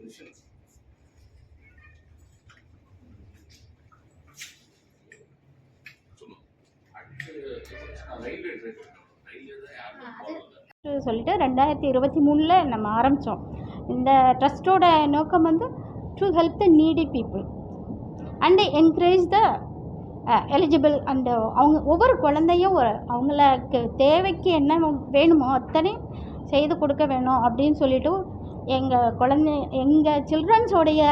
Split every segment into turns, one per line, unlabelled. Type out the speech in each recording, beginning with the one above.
விஷயம்.
சொல்லிட்டு 2023 நம்ம ஆரம்பித்தோம். இந்த ட்ரஸ்ட்டோட நோக்கம் வந்து to help the needy people and encourage the eligible and அவங்க ஒவ்வொரு குழந்தையும் அவங்களுக்கு தேவைக்கு என்ன வேணுமோ அத்தனையும் செய்து கொடுக்க வேணும் அப்படின்னு சொல்லிட்டு எங்கள் சில்ட்ரன்ஸோடைய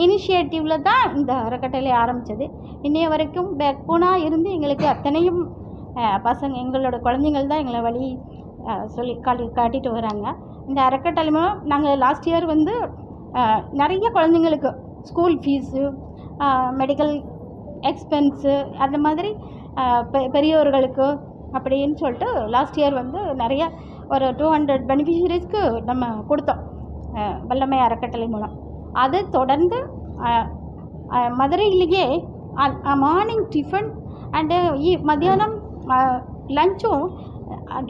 இனிஷியேட்டிவில் தான் இந்த அறக்கட்டளை ஆரம்பித்தது. இன்னைய வரைக்கும் பேக்போனாக இருந்து எங்களுக்கு அத்தனையும் எங்களோட குழந்தைங்கள் தான் எங்களை வழி சொல்லி காட்டிட்டு வராங்க. இந்த அறக்கட்டளை மூலம் நாங்கள் லாஸ்ட் இயர் வந்து நிறைய குழந்தைங்களுக்கு ஸ்கூல் ஃபீஸு, மெடிக்கல் எக்ஸ்பென்ஸு, அந்த மாதிரி பெரியவர்களுக்கு அப்படின்னு சொல்லிட்டு லாஸ்ட் இயர் வந்து நிறைய ஒரு 200 பெனிஃபிஷரிஸ்க்கு நம்ம கொடுத்தோம் வல்லமை அறக்கட்டளை மூலம். அது தொடர்ந்து மதுரையிலேயே மார்னிங் டிஃபன் அண்டு மத்தியானம் லஞ்சும்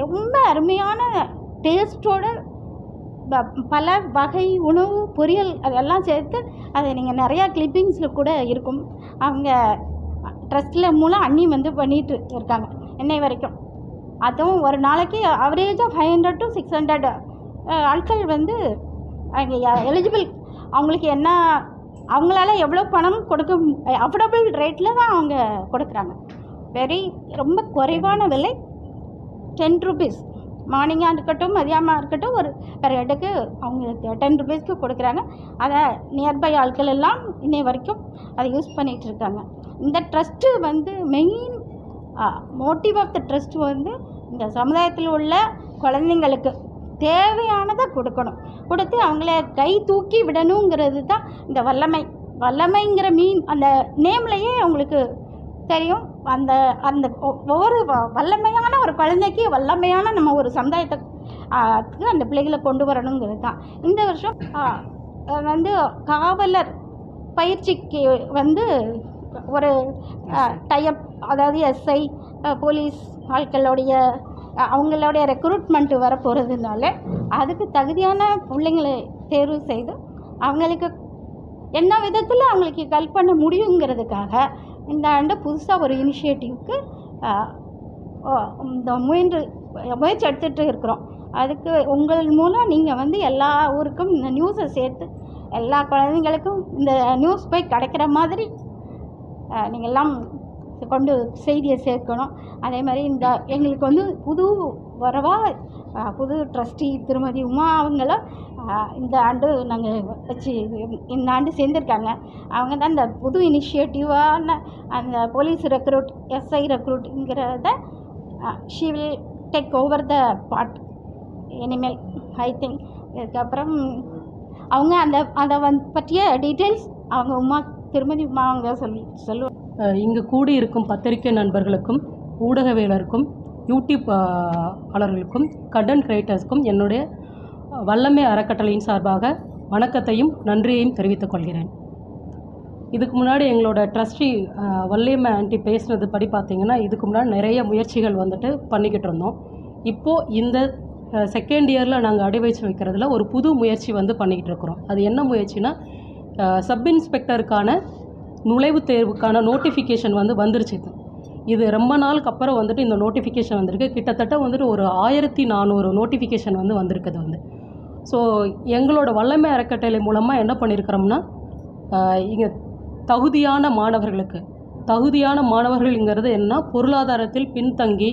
ரொம்ப அருமையான டேஸ்ட்டோட பல வகை உணவு பொரியல் அதெல்லாம் சேர்த்து அதை நீங்கள் நிறையா கிளிப்பிங்ஸில் கூட இருக்கும். அவங்க ட்ரஸ்ட்டில் மூலம் அண்ணி வந்து பண்ணிகிட்டு இருக்காங்க இன்னை வரைக்கும். அதுவும் ஒரு நாளைக்கு ஆவரேஜாக 500 to 600 ஆட்கள் வந்து அவங்க எலிஜிபிள், அவங்களுக்கு என்ன அவங்களால எவ்வளோ பணம் கொடுக்க அஃபோர்டபுள் ரேட்டில் தான் அவங்க கொடுக்குறாங்க. ரொம்ப குறைவான விலை 10 rupees மார்னிங்காக இருக்கட்டும் மதியானமாக இருக்கட்டும் ஒரு பெர் ஹெட்டுக்கு அவங்க 10 rupeesக்கு கொடுக்குறாங்க. அதை நியர்பை ஆட்கள் எல்லாம் இன்னை வரைக்கும் அதை யூஸ் பண்ணிகிட்டு இருக்காங்க. இந்த ட்ரஸ்ட்டு வந்து main motive of the trust வந்து இந்த சமுதாயத்தில் உள்ள குழந்தைங்களுக்கு தேவையானதை கொடுத்து அவங்கள கை தூக்கி விடணுங்கிறது தான் இந்த வல்லமைங்கிற அந்த நேம்லையே அவங்களுக்கு தெரியும். அந்த அந்த ஒவ்வொரு வல்லமையான ஒரு குழந்தைக்கு வல்லமையான நம்ம ஒரு சமுதாயத்துக்கு அந்த பிள்ளைகளை கொண்டு வரணுங்கிறது தான். இந்த வருஷம் வந்து காவலர் பயிற்சிக்கு வந்து ஒரு டைப், அதாவது எஸ்ஐ போலீஸ் ஆட்களுடைய அவங்களுடைய ரெக்ரூட்மெண்ட்டு வர போகிறதுனால அதுக்கு தகுதியான பிள்ளைங்களை தேர்வு செய்து அவங்களுக்கு என்ன விதத்தில் அவங்களுக்கு ஹெல்ப் பண்ண முடியுங்கிறதுக்காக இந்த ஆண்டு புதுசாக ஒரு இனிஷியேட்டிவ்க்கு இந்த முயற்சி எடுத்துகிட்டு இருக்கிறோம். அதுக்கு உங்கள் மூலம் நீங்கள் வந்து எல்லா ஊருக்கும் இந்த நியூஸை சேர்த்து எல்லா குழந்தைங்களுக்கும் இந்த நியூஸ் போய் கிடைக்கிற மாதிரி நீங்கள் எல்லாம் கொண்டு செய்தியை சேர்க்கணும். அதே மாதிரி எங்களுக்கு வந்து புது ட்ரஸ்டி திருமதி உமா அவங்களும் இந்த ஆண்டு நாங்கள் இந்த ஆண்டு சேர்ந்துருக்காங்க. அவங்க தான் இந்த புது இனிஷியேட்டிவான அந்த போலீஸ் ரெக்ரூட், எஸ்ஐ ரெக்ரூட்டுங்கிறத she will take over the part இனிமேல் ஐ திங்க். இதுக்கப்புறம் அவங்க அதை பற்றிய டீட்டெயில்ஸ் அவங்க திருமதி உமா அவங்க சொல்லுவாங்க.
இங்கு கூடியிருக்கும் பத்திரிகை நண்பர்களுக்கும் ஊடகவியலருக்கும் யூடியூப் ஆளர்களுக்கும் கண்டென்ட் கிரியேட்டர்ஸ்க்கும் என்னுடைய வல்லமை அறக்கட்டளையின் சார்பாக வணக்கத்தையும் நன்றியையும் தெரிவித்துக் கொள்கிறேன். இதுக்கு முன்னாடி எங்களோட ட்ரஸ்டி வல்லமை ஆண்டி பேசுனது படி பார்த்திங்கன்னா இதுக்கு முன்னாடி நிறைய முயற்சிகள் வந்துட்டு பண்ணிக்கிட்டு இருந்தோம். இப்போது இந்த செகண்ட் இயரில் நாங்கள் அடிவச்சு வைக்கிறதுல ஒரு புது முயற்சி வந்து பண்ணிக்கிட்டு இருக்கிறோம். அது என்ன முயற்சினா, சப் இன்ஸ்பெக்டருக்கான நுழைவுத் தேர்வுக்கான நோட்டிஃபிகேஷன் வந்துருச்சு. இது ரொம்ப நாளுக்கு அப்புறம் வந்துட்டு இந்த நோட்டிஃபிகேஷன் வந்திருக்கு. கிட்டத்தட்ட வந்துட்டு ஒரு 1400 நோட்டிஃபிகேஷன் வந்திருக்குது. ஸோ எங்களோட வல்லமை அறக்கட்டளை மூலமாக என்ன பண்ணியிருக்கிறோம்னா, இங்கே தகுதியான மாணவர்கள்ங்கிறது என்ன, பொருளாதாரத்தில் பின்தங்கி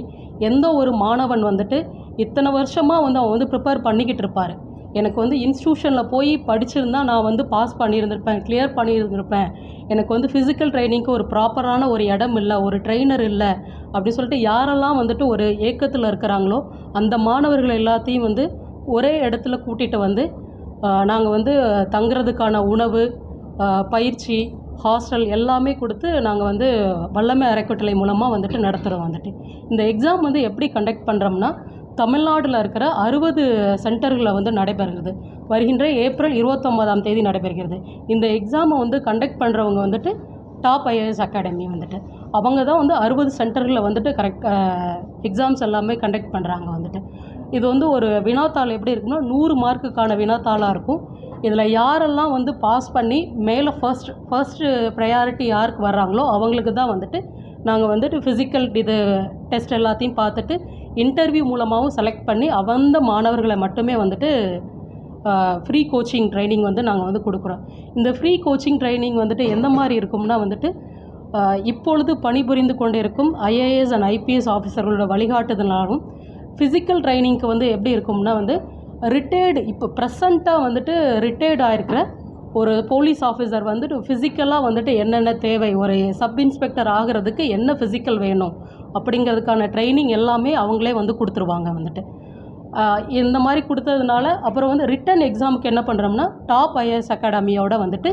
எந்த ஒரு மாணவன் வந்துட்டு இத்தனை வருஷமாக அவன் ப்ரிப்பேர் பண்ணிக்கிட்டு இருப்பார். எனக்கு இன்ஸ்டியூஷனில் போய் படிச்சிருந்தா நான் பாஸ் பண்ணியிருந்திருப்பேன், கிளியர் பண்ணியிருந்திருப்பேன். எனக்கு ஃபிசிக்கல் ட்ரைனிங்க்கு ஒரு ப்ராப்பரான ஒரு இடம் இல்லை, ஒரு ட்ரெயினர் இல்லை அப்படின்னு சொல்லிட்டு யாரெல்லாம் ஒரு ஏக்கத்தில் இருக்கிறாங்களோ அந்த மாணவர்கள் எல்லாத்தையும் ஒரே இடத்துல கூட்டிகிட்டு நாங்கள் தங்குறதுக்கான உணவு, பயிற்சி, ஹாஸ்டல் எல்லாமே கொடுத்து நாங்கள் வல்லமை அறக்கட்டளை மூலமாக நடத்துகிறோம். இந்த எக்ஸாம் எப்படி கண்டக்ட் பண்ணுறோம்னா, தமிழ்நாட்டில் இருக்கிற 60 சென்டர்களில் நடைபெறுகிறது. வருகின்ற ஏப்ரல் 29ஆம் தேதி நடைபெறுகிறது. இந்த எக்ஸாமை கண்டக்ட் பண்ணுறவங்க டாப் ஐஏஎஸ் அகாடமி அவங்க தான் 60 சென்டர்களில் எக்ஸாம்ஸ் எல்லாமே கண்டக்ட் பண்ணுறாங்க. இது ஒரு வினாத்தாள் எப்படி இருக்குன்னா, 100 மார்க்குக்கான வினாத்தாளாக இருக்கும். இதில் யாரெல்லாம் வந்து பாஸ் பண்ணி மேலே ஃபர்ஸ்ட்டு ப்ரையாரிட்டி யாருக்கு வர்றாங்களோ அவங்களுக்கு தான் வந்துட்டு நாங்கள் வந்துட்டு ஃபிசிக்கல் இது டெஸ்ட் எல்லாத்தையும் பார்த்துட்டு இன்டர்வியூ மூலமாகவும் செலக்ட் பண்ணி அந்த மாணவர்களை மட்டுமே வந்துட்டு ஃப்ரீ கோச்சிங் ட்ரைனிங் வந்து நாங்கள் வந்து கொடுக்குறோம். இந்த ஃப்ரீ கோச்சிங் ட்ரைனிங் வந்துட்டு எந்த மாதிரி இருக்கும்னா வந்துட்டு இப்பொழுது பணிபுரிந்து கொண்டிருக்கும் ஐஏஎஸ் அண்ட் ஐபிஎஸ் ஆஃபீஸர்களோட வழிகாட்டுதலாலும் ஃபிசிக்கல் ட்ரைனிங்க்கு வந்து எப்படி இருக்கும்னா வந்து ரிட்டையர்டு இப்போ ப்ரெசண்ட்டாக வந்துட்டு ரிட்டையர்ட் ஆகிருக்கிற ஒரு போலீஸ் ஆஃபீஸர் வந்துட்டு ஃபிசிக்கலாக வந்துட்டு என்னென்ன தேவை, ஒரு சப் இன்ஸ்பெக்டர் ஆகிறதுக்கு என்ன ஃபிசிக்கல் வேணும் அப்படிங்கிறதுக்கான ட்ரைனிங் எல்லாமே அவங்களே வந்து கொடுத்துருவாங்க வந்துட்டு. இந்த மாதிரி கொடுத்ததுனால அப்புறம் வந்து ரிட்டன் எக்ஸாமுக்கு என்ன பண்ணுறோம்னா டாப் ஐஏஎஸ் அகாடமியோட வந்துட்டு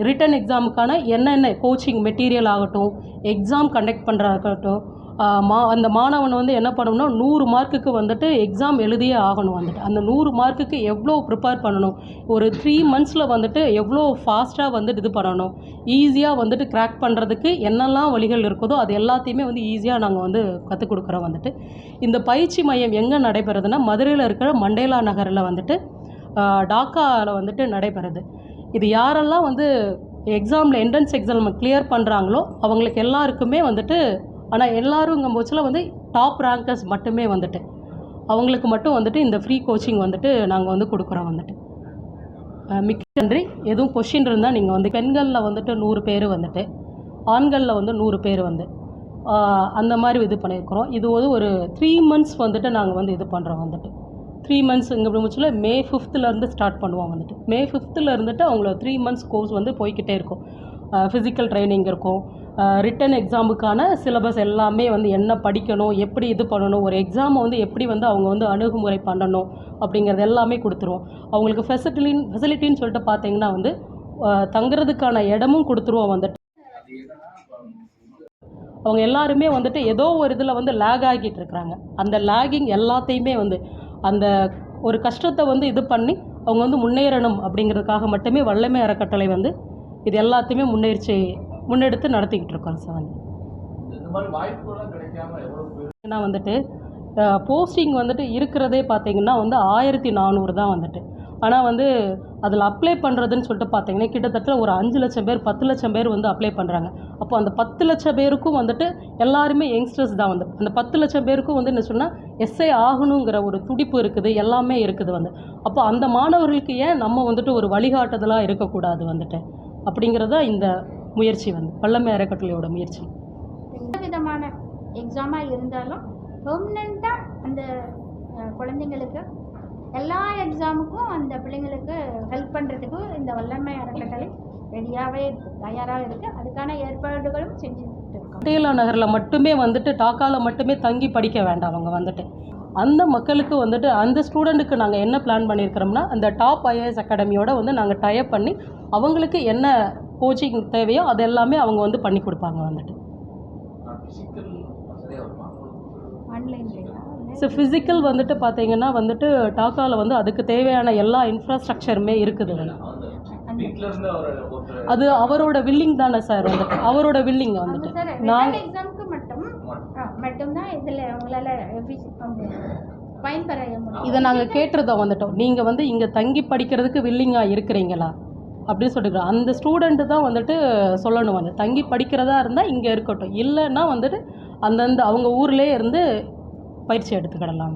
ரிட்டன் எக்ஸாமுக்கான என்னென்ன கோச்சிங் மெட்டீரியல் ஆகட்டும், எக்ஸாம் கண்டக்ட் பண்ணுறதாகட்டும், அந்த மாணவன் வந்து என்ன பண்ணணும்னா 100 மார்க்குக்கு வந்துட்டு எக்ஸாம் எழுதியே ஆகணும் வந்துட்டு. அந்த 100 மார்க்குக்கு எவ்வளோ ப்ரிப்பேர் பண்ணணும், ஒரு 3 மந்த்ஸில் வந்துட்டு எவ்வளோ ஃபாஸ்ட்டாக வந்துட்டு இது பண்ணணும், ஈஸியாக வந்துட்டு கிராக் பண்ணுறதுக்கு என்னெல்லாம் வழிகள் இருக்குதோ அது எல்லாத்தையுமே வந்து ஈஸியாக நாங்கள் வந்து கற்றுக் கொடுக்குறோம் வந்துட்டு. இந்த பயிற்சி மையம் எங்கே நடைபெறுதுன்னா மதுரையில் இருக்கிற மண்டேலா நகரில் வந்துட்டு டாக்காவில் வந்துட்டு நடைபெறுது. இது யாரெல்லாம் வந்து எக்ஸாமில் என்ட்ரன்ஸ் எக்ஸாம் கிளியர் பண்ணுறாங்களோ அவங்களுக்கு எல்லாருக்குமே வந்துட்டு, ஆனால் எல்லாருங்கும் போச்சில் வந்து டாப் ரேங்கர்ஸ் மட்டுமே வந்துட்டு அவங்களுக்கு மட்டும் வந்துட்டு இந்த ஃப்ரீ கோச்சிங் வந்துட்டு நாங்கள் வந்து கொடுக்குறோம் வந்துட்டு. மிக்க நன்றி. எதுவும் கொஷின் இருந்தால் நீங்கள் வந்து பெண்களில் வந்துட்டு 100 பேர் வந்துட்டு, ஆண்களில் வந்து 100 பேர் வந்து அந்த மாதிரி இது பண்ணியிருக்கிறோம். இது வந்து ஒரு 3 மந்த்ஸ் வந்துட்டு நாங்கள் வந்து இது பண்ணுறோம் வந்துட்டு. 3 மந்த்ஸ் இங்கே முச்சில் மே 5th ஸ்டார்ட் பண்ணுவோம் வந்துட்டு. மே 5th இருந்துட்டு அவங்கள 3 மந்த்ஸ் கோர்ஸ் வந்து போய்கிட்டே இருக்கும். ஃபிசிக்கல் ட்ரைனிங் இருக்கும், ரிட்டன் எக்ஸாமுக்கான சிலபஸ் எல்லாமே வந்து என்ன படிக்கணும், எப்படி இது பண்ணணும், ஒரு எக்ஸாமை வந்து எப்படி வந்து அவங்க வந்து அணுகுமுறை பண்ணணும் அப்படிங்கிறது எல்லாமே கொடுத்துருவோம். அவங்களுக்கு ஃபெசிலிட்டின்னு சொல்லிட்டு பார்த்தீங்கன்னா வந்து தங்குறதுக்கான இடமும் கொடுத்துருவோம் வந்துட்டு. அவங்க எல்லாருமே வந்துட்டு ஏதோ ஒரு இதில் வந்து லேக் ஆகிட்டு இருக்கிறாங்க. அந்த லேகிங் எல்லாத்தையுமே வந்து அந்த ஒரு கஷ்டத்தை வந்து இது பண்ணி அவங்க வந்து முன்னேறணும் அப்படிங்கிறதுக்காக மட்டுமே வல்லமை அறக்கட்டளை வந்து இது எல்லாத்தையுமே முன்னெடுத்து நடத்திக்கிட்டு இருக்கோம் சார். வந்து ஏன்னா வந்துட்டு போஸ்டிங் வந்துட்டு இருக்கிறதே பார்த்தீங்கன்னா வந்து 1400 தான் வந்துட்டு. ஆனால் வந்து அதில் அப்ளை பண்ணுறதுன்னு சொல்லிட்டு பார்த்தீங்கன்னா கிட்டத்தட்ட ஒரு 5 லட்சம் பேர் 10 லட்சம் பேர் வந்து அப்ளை பண்ணுறாங்க. அப்போ அந்த 10 லட்சம் பேருக்கும் வந்துட்டு எல்லாருமே யங்ஸ்டர்ஸ் தான் வந்து. அந்த 10 லட்சம் பேருக்கும் வந்து என்ன சொன்னால் எஸ்ஐ ஆகணுங்கிற ஒரு துடிப்பு இருக்குது, எல்லாமே இருக்குது வந்து. அப்போ அந்த மாணவர்களுக்கு ஏன் நம்ம வந்துட்டு ஒரு வழிகாட்டுதலாக இருக்கக்கூடாது வந்துட்டு அப்படிங்கிறத இந்த முயற்சி வந்து வல்லமை அறக்கட்டளையோட முயற்சி.
எந்த விதமான எக்ஸாமாக இருந்தாலும் பெர்மனெண்ட்டாக அந்த குழந்தைங்களுக்கு எல்லா எக்ஸாமுக்கும் அந்த பிள்ளைங்களுக்கு ஹெல்ப் பண்ணுறதுக்கு இந்த வல்லமை அறக்கட்டளை ரெடியாகவே இருக்குது, தயாராக இருக்குது. அதுக்கான ஏற்பாடுகளும் செஞ்சுட்டு இருக்கோம்.
மண்டேலா நகரில் மட்டுமே வந்துட்டு டாக்காவில் மட்டுமே தங்கி படிக்க வேண்டாம். அவங்க வந்துட்டு அந்த மக்களுக்கு வந்துட்டு அந்த ஸ்டூடெண்ட்டுக்கு நாங்கள் என்ன பிளான் பண்ணியிருக்கிறோம்னா அந்த டாப் ஐஏஎஸ் அகாடமியோட வந்து நாங்கள் டைப் பண்ணி அவங்களுக்கு என்ன கோச்சிங் தேவையோ அது எல்லாமே அவங்க வந்து பண்ணி கொடுப்பாங்க வந்துட்டு. ஸோ ஃபிசிக்கல் வந்துட்டு பார்த்தீங்கன்னா வந்துட்டு டாக்காவில் வந்து அதுக்கு தேவையான எல்லா இன்ஃப்ராஸ்ட்ரக்சருமே இருக்குது. அது அவரோட வில்லிங் தானே சார் வந்துட்டு, அவரோட வில்லிங் வந்துட்டு. நாங்கள்
எக்ஸாமுக்கு மட்டும்தான் இதில் உங்களால் பயன்பெற
இதை நாங்கள் கேட்டுருந்தோம் வந்துட்டோம். நீங்கள் வந்து இங்கே தங்கி படிக்கிறதுக்கு வில்லிங்காக இருக்கிறீங்களா அப்படின்னு சொல்லிட்டு அந்த ஸ்டூடெண்ட்டு தான் வந்துட்டு சொல்லணும். வந்து தங்கி படிக்கிறதா இருந்தால் இங்கே இருக்கட்டும், இல்லைன்னா வந்துட்டு அந்தந்த அவங்க ஊர்லேயே இருந்து பயிற்சி எடுத்துக்கிடலாம்.